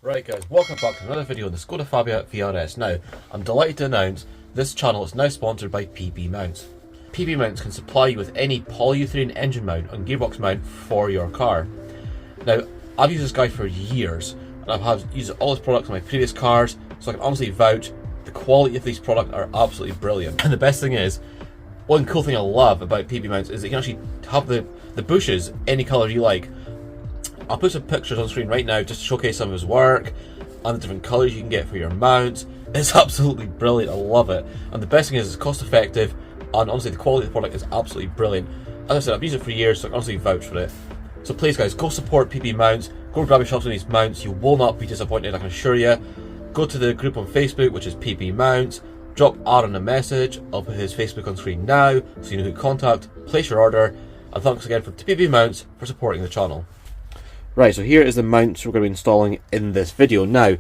Right guys, welcome back to another video on the Skoda Fabia VRS. Now, I'm delighted to announce this channel is now sponsored by PB Mounts. PB Mounts can supply you with any polyurethane engine mount and gearbox mount for your car. Now, I've used this guy for years, and I've used all his products on my previous cars, so I can honestly vouch the quality of these products are absolutely brilliant. And the best thing is, one cool thing I love about PB Mounts is that you can actually have the bushes any colour you like. I'll put some pictures on the screen right now just to showcase some of his work and the different colours you can get for your mounts. It's absolutely brilliant, I love it. And the best thing is it's cost effective, and honestly the quality of the product is absolutely brilliant. As I said, I've used it for years, so I can honestly vouch for it. So please guys, go support PB Mounts, go grab your shops on these mounts, you will not be disappointed, I can assure you. Go to the group on Facebook, which is PB Mounts, drop Aaron a message, I'll put his Facebook on screen now, so you know who to contact, place your order, and thanks again to PB Mounts for supporting the channel. Right, so here is the mounts we're going to be installing in this video. Now,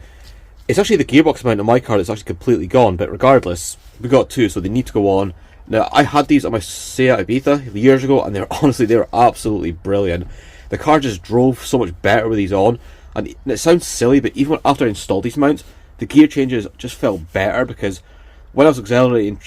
it's actually the gearbox mount on my car that's actually completely gone, but regardless, we got two, so they need to go on. Now, I had these on my Seat Ibiza years ago, and they're absolutely brilliant. The car just drove so much better with these on, and it sounds silly, but even after I installed these mounts, the gear changes just felt better, because when I was accelerating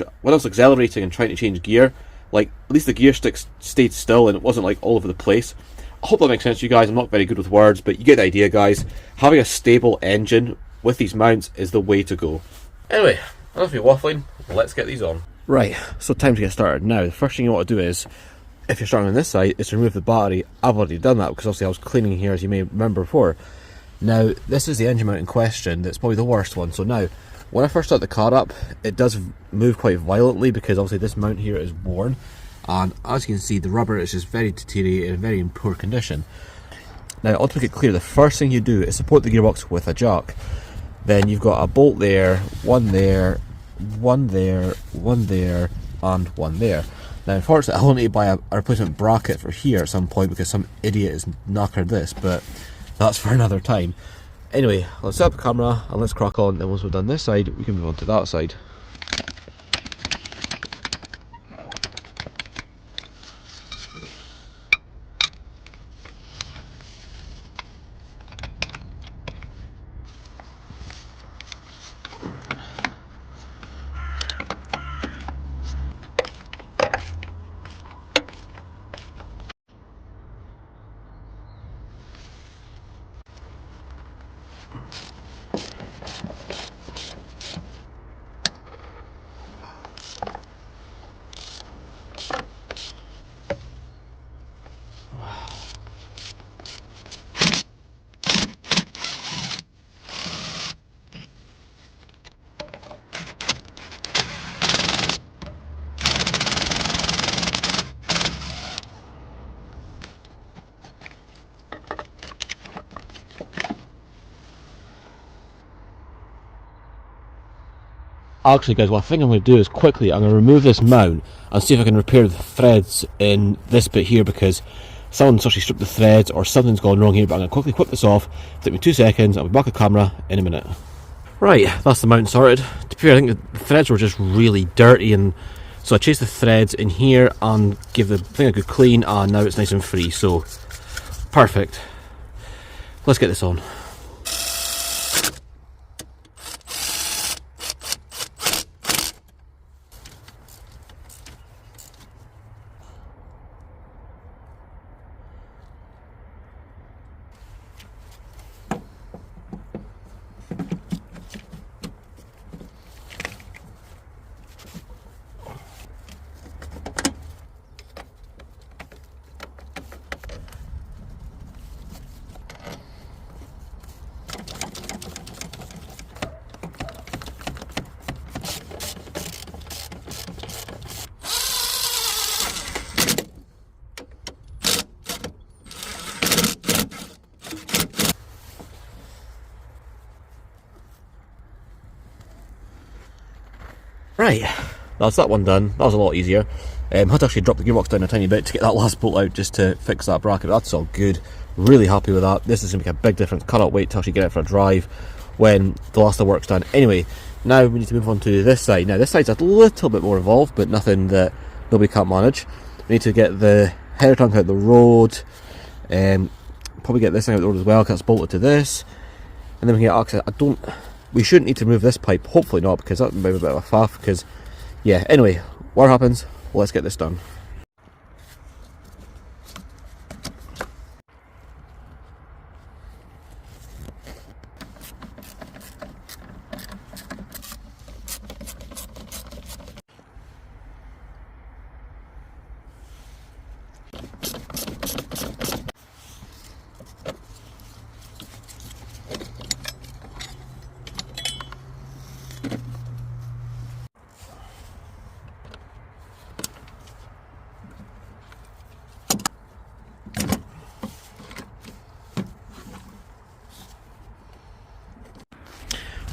and trying to change gear, like, at least the gear sticks stayed still and it wasn't like all over the place. I hope that makes sense to you guys. I'm not very good with words, but you get the idea, guys. Having a stable engine with these mounts is the way to go. Anyway, enough of me waffling, let's get these on. Right, so time to get started. Now, the first thing you want to do is, if you're starting on this side, is to remove the battery. I've already done that because obviously I was cleaning here, as you may remember before. Now, this is the engine mount in question. That's probably the worst one. So now, when I first start the car up, it does move quite violently because obviously this mount here is worn. And as you can see, the rubber is just very deteriorated and very in poor condition. Now, to make it clear, the first thing you do is support the gearbox with a jack. Then you've got a bolt there, one there, one there, one there, and one there. Now, unfortunately, I'll need to buy a replacement bracket for here at some point because some idiot has knackered this, but that's for another time. Anyway, let's set up the camera and let's crack on. Then once we've done this side, we can move on to that side. Actually guys, what I think I'm going to do is quickly, I'm going to remove this mount and see if I can repair the threads in this bit here, because someone's actually stripped the threads or something's gone wrong here. But I'm going to quickly whip this off, take me 2 seconds, I'll be back at camera in a minute. Right, that's the mount sorted. To be fair, I think the threads were just really dirty, and so I chased the threads in here and gave the thing a good clean, and now it's nice and free, so perfect. Let's get this on. Right, that's that one done. That was a lot easier. I had to actually drop the gearbox down a tiny bit to get that last bolt out just to fix that bracket. That's all good. Really happy with that. This is going to make a big difference. Cannot wait to actually get it for a drive when the last of the work's done. Anyway, now we need to move on to this side. Now this side's a little bit more involved, but nothing that nobody can't manage. We need to get the header tank out the road. Probably get this thing out the road as well, because it's bolted to this. and then we can get access. We shouldn't need to remove this pipe, hopefully not, because that might be a bit of a faff, because, yeah, anyway, what happens? Let's get this done.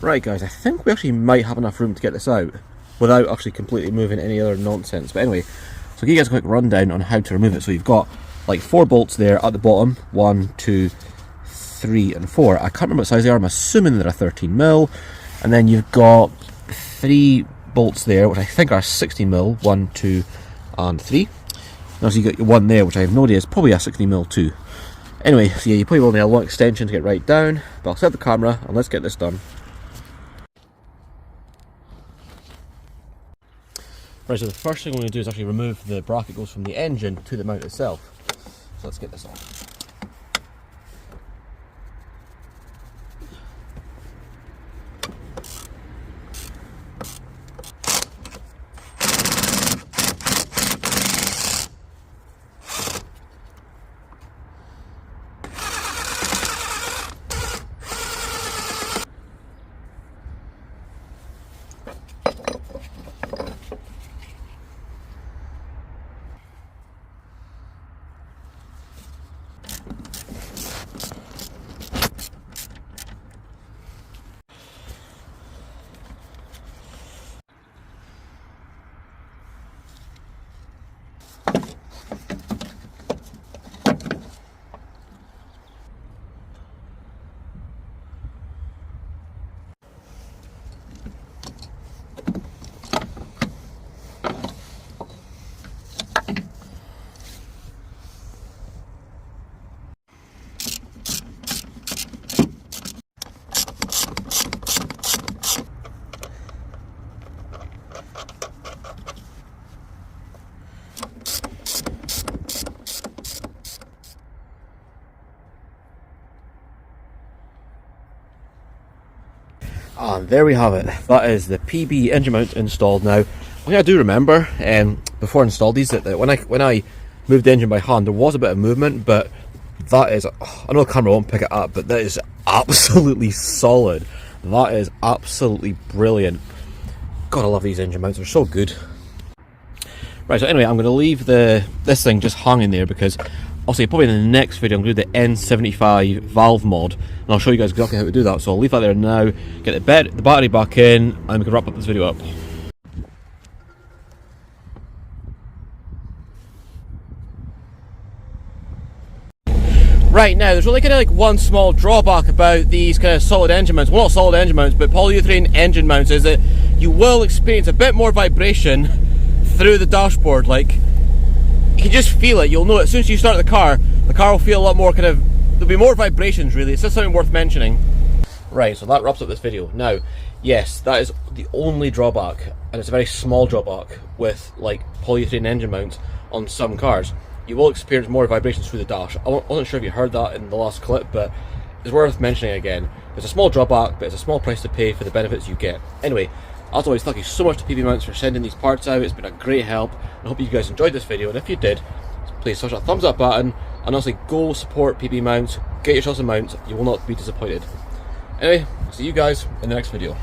Right guys, I think we actually might have enough room to get this out without actually completely moving any other nonsense. But anyway, so I'll give you guys a quick rundown on how to remove it. So you've got like 4 bolts there at the bottom, 1, 2, 3 and 4. I can't remember what size they are, I'm assuming they're a 13mm. And then you've got 3 bolts there, which I think are 16mm, 1, 2 and 3. And also you got your one there, which I have no idea is probably a 16mm too. Anyway, so yeah, you probably will need a long extension to get right down, but I'll set the camera and let's get this done. Right, so the first thing we're going to do is actually remove the bracket that goes from the engine to the mount itself. So let's get this on. And there we have it. That is the PB engine mount installed. Now, one thing I do remember before I installed these, that when I moved the engine by hand, there was a bit of movement, but that is, I know the camera won't pick it up, but that is absolutely solid. That is absolutely brilliant. God, I love these engine mounts. They're so good. Right, so anyway, I'm going to leave this thing just hanging there because also probably in the next video I'm going to do the N75 valve mod, and I'll show you guys exactly how to do that. So I'll leave that there now, get the battery back in, and we can wrap up this video up. Right, now there's really kind of like one small drawback about these kind of solid engine mounts. Well, not solid engine mounts, but polyurethane engine mounts, is that you will experience a bit more vibration through the dashboard. Like, you can just feel it. You'll know it as soon as you start the car will feel a lot more kind of, there'll be more vibrations really. It's just something worth mentioning. Right, so that wraps up this video. Now, yes, that is the only drawback, and it's a very small drawback with like polyurethane engine mounts on some cars. You will experience more vibrations through the dash. I wasn't sure if you heard that in the last clip, but it's worth mentioning again. It's a small drawback, but it's a small price to pay for the benefits you get. Anyway, as always, thank you so much to PB Mounts for sending these parts out. It's been a great help. I hope you guys enjoyed this video, and if you did, please smash that thumbs up button, and also go support PB Mounts. Get yourselves a mount, you will not be disappointed. Anyway, see you guys in the next video.